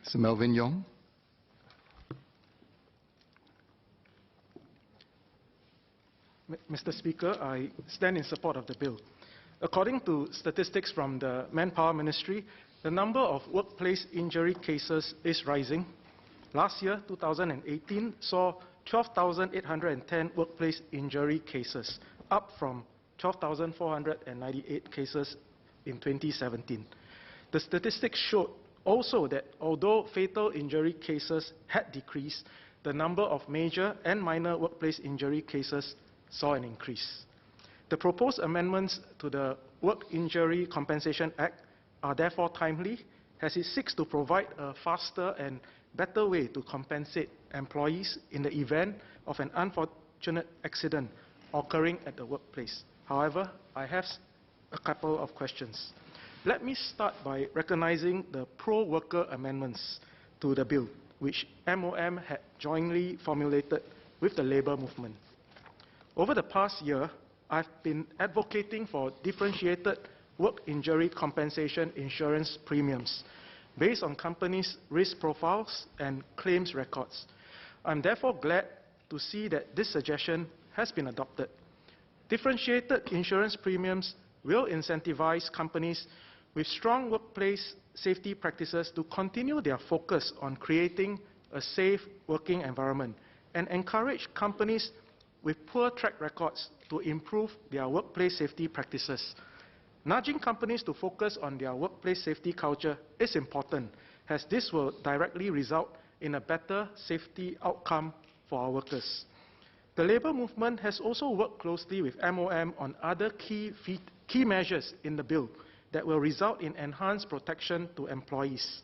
Mr. Melvin Yong. Mr. Speaker, I stand in support of the bill. According to statistics from the Manpower Ministry, the number of workplace injury cases is rising. Last year, 2018, saw 12,810 workplace injury cases, up from 12,498 cases in 2017. The statistics showed also that although fatal injury cases had decreased, the number of major and minor workplace injury cases saw an increase. The proposed amendments to the Work Injury Compensation Act are therefore timely, as it seeks to provide a faster and better way to compensate employees in the event of an unfortunate accident occurring at the workplace. However, I have a couple of questions. Let me start by recognizing the pro-worker amendments to the bill, which MOM had jointly formulated with the labour movement. Over the past year, I've been advocating for differentiated work injury compensation insurance premiums based on companies' risk profiles and claims records. I'm therefore glad to see that this suggestion has been adopted. Differentiated insurance premiums will incentivize companies with strong workplace safety practices to continue their focus on creating a safe working environment and encourage companies with poor track records to improve their workplace safety practices. Nudging companies to focus on their workplace safety culture is important, as this will directly result in a better safety outcome for our workers. The labour movement has also worked closely with MOM on other key measures in the bill that will result in enhanced protection to employees.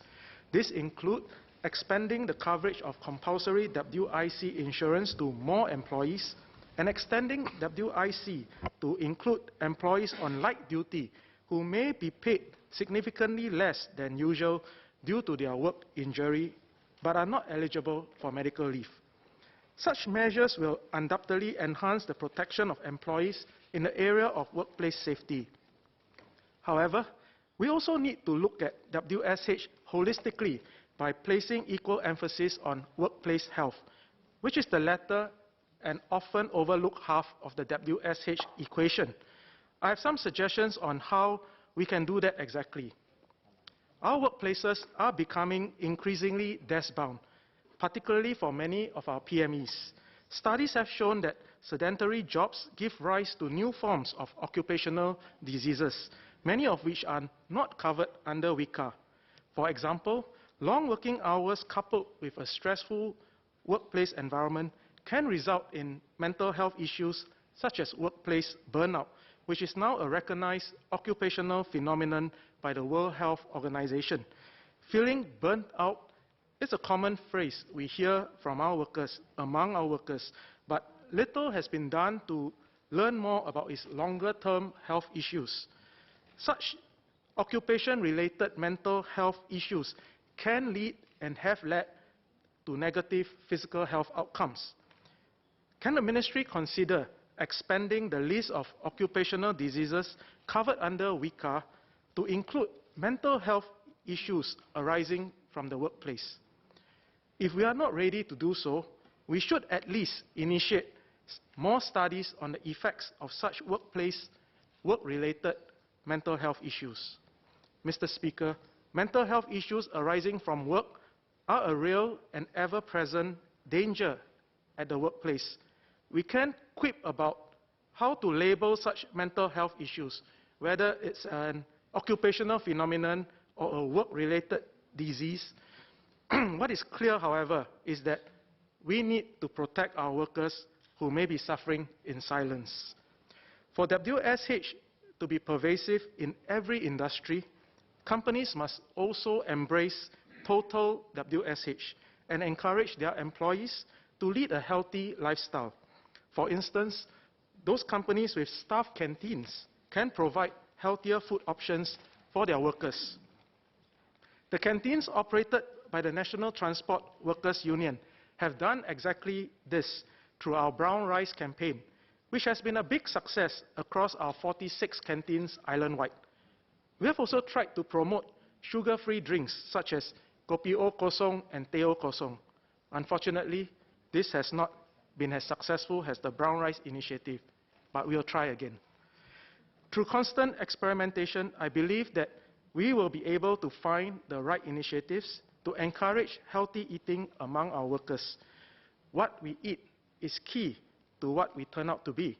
This includes expanding the coverage of compulsory WIC insurance to more employees and extending WIC to include employees on light duty who may be paid significantly less than usual due to their work injury but are not eligible for medical leave. Such measures will undoubtedly enhance the protection of employees in the area of workplace safety. However, we also need to look at WSH holistically by placing equal emphasis on workplace health, which is the latter and often overlooked half of the WSH equation. I have some suggestions on how we can do that exactly. Our workplaces are becoming increasingly desk-bound, particularly for many of our PMEs. Studies have shown that sedentary jobs give rise to new forms of occupational diseases, many of which are not covered under WICA. For example, long working hours coupled with a stressful workplace environment can result in mental health issues such as workplace burnout, which is now a recognized occupational phenomenon by the World Health Organization. Feeling burnt out is a common phrase we hear from our workers, among our workers, but little has been done to learn more about its longer-term health issues. Such occupation-related mental health issues can lead and have led to negative physical health outcomes. Can the Ministry consider expanding the list of occupational diseases covered under WICA to include mental health issues arising from the workplace? If we are not ready to do so, we should at least initiate more studies on the effects of such work-related mental health issues. Mr. Speaker, mental health issues arising from work are a real and ever-present danger at the workplace. We can quip about how to label such mental health issues, whether it's an occupational phenomenon or a work-related disease. What is clear, however, is that we need to protect our workers who may be suffering in silence. For WSH to be pervasive in every industry, companies must also embrace total WSH and encourage their employees to lead a healthy lifestyle. For instance, those companies with staff canteens can provide healthier food options for their workers. The canteens operated by the National Transport Workers Union have done exactly this through our Brown Rice campaign, which has been a big success across our 46 canteens island-wide. We have also tried to promote sugar-free drinks such as Kopi O Kosong and Teh O Kosong. Unfortunately, this has not been as successful as the brown rice initiative, but we'll try again. Through constant experimentation, I believe that we will be able to find the right initiatives to encourage healthy eating among our workers. What we eat is key to what we turn out to be.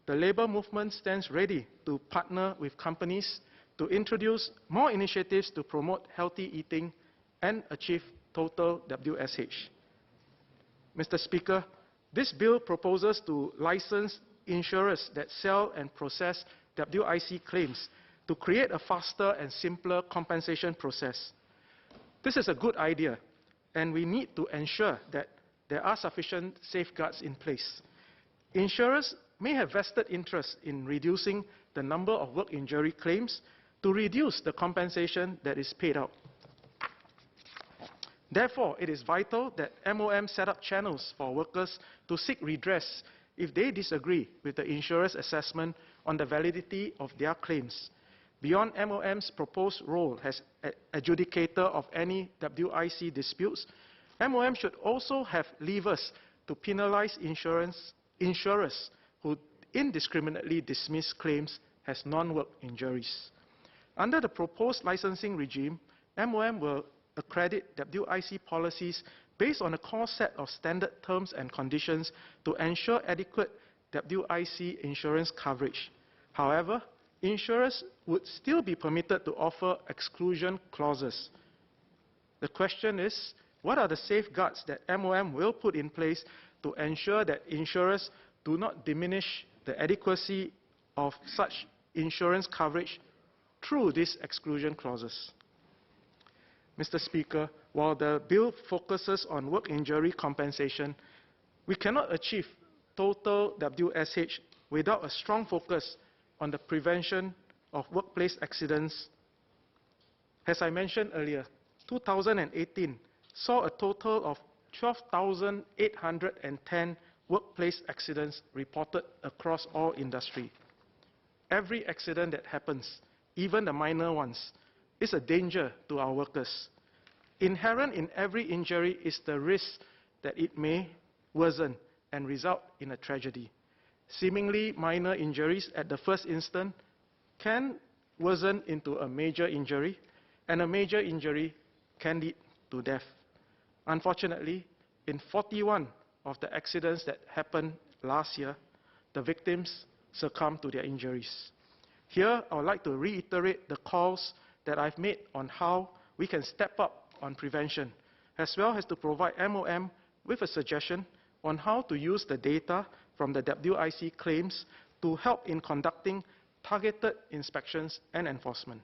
The labor movement stands ready to partner with companies to introduce more initiatives to promote healthy eating and achieve total WSH. Mr. Speaker, this bill proposes to license insurers that sell and process WIC claims to create a faster and simpler compensation process. This is a good idea, and we need to ensure that there are sufficient safeguards in place. Insurers may have vested interest in reducing the number of work injury claims to reduce the compensation that is paid out. Therefore, it is vital that MOM set up channels for workers to seek redress if they disagree with the insurer's assessment on the validity of their claims. Beyond MOM's proposed role as adjudicator of any WIC disputes, MOM should also have levers to penalize insurers who indiscriminately dismiss claims as non-work injuries. Under the proposed licensing regime, MOM will accredit WIC policies based on a core set of standard terms and conditions to ensure adequate WIC insurance coverage. However, insurers would still be permitted to offer exclusion clauses. The question is, what are the safeguards that MOM will put in place to ensure that insurers do not diminish the adequacy of such insurance coverage through these exclusion clauses? Mr. Speaker, while the bill focuses on work injury compensation, we cannot achieve total WSH without a strong focus on the prevention of workplace accidents. As I mentioned earlier, 2018 saw a total of 12,810 workplace accidents reported across all industry. Every accident that happens, even the minor ones, is a danger to our workers. Inherent in every injury is the risk that it may worsen and result in a tragedy. Seemingly minor injuries at the first instant can worsen into a major injury, and a major injury can lead to death. Unfortunately, in 41 of the accidents that happened last year, the victims succumbed to their injuries. Here, I would like to reiterate the calls that I've made on how we can step up on prevention, as well as to provide MOM with a suggestion on how to use the data from the WIC claims to help in conducting targeted inspections and enforcement.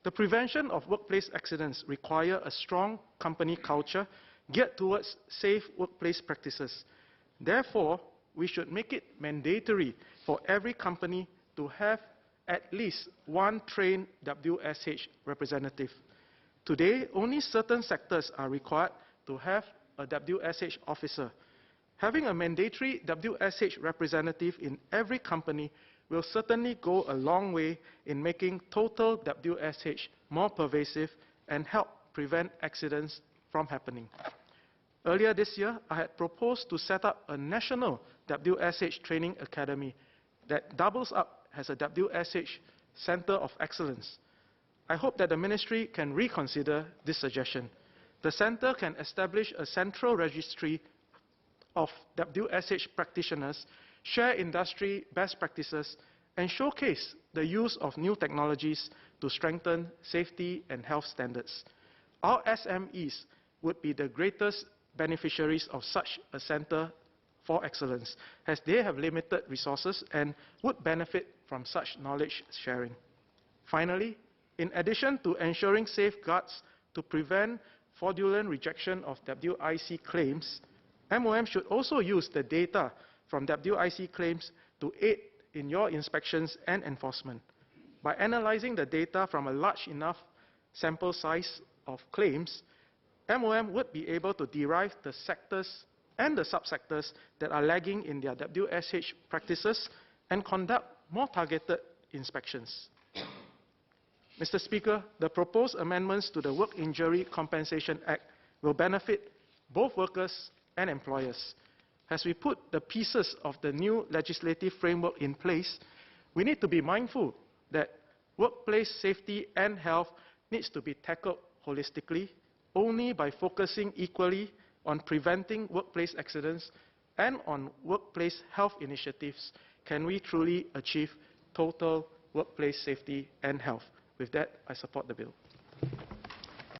The prevention of workplace accidents require a strong company culture geared towards safe workplace practices. Therefore, we should make it mandatory for every company to have at least one trained WSH representative. Today, only certain sectors are required to have a WSH officer. Having a mandatory WSH representative in every company will certainly go a long way in making total WSH more pervasive and help prevent accidents from happening. Earlier this year, I had proposed to set up a national WSH training academy that doubles up as a WSH Center of Excellence. I hope that the Ministry can reconsider this suggestion. The Centre can establish a central registry of WSH practitioners, share industry best practices, and showcase the use of new technologies to strengthen safety and health standards. Our SMEs would be the greatest beneficiaries of such a Centre for Excellence, as they have limited resources and would benefit from such knowledge sharing. Finally, in addition to ensuring safeguards to prevent fraudulent rejection of WIC claims, MOM should also use the data from WIC claims to aid in your inspections and enforcement. By analyzing the data from a large enough sample size of claims, MOM would be able to derive the sectors and the subsectors that are lagging in their WSH practices and conduct more targeted inspections. Mr. Speaker, the proposed amendments to the Work Injury Compensation Act will benefit both workers and employers. As we put the pieces of the new legislative framework in place, we need to be mindful that workplace safety and health needs to be tackled holistically. Only by focusing equally on preventing workplace accidents and on workplace health initiatives can we truly achieve total workplace safety and health. With that, I support the bill.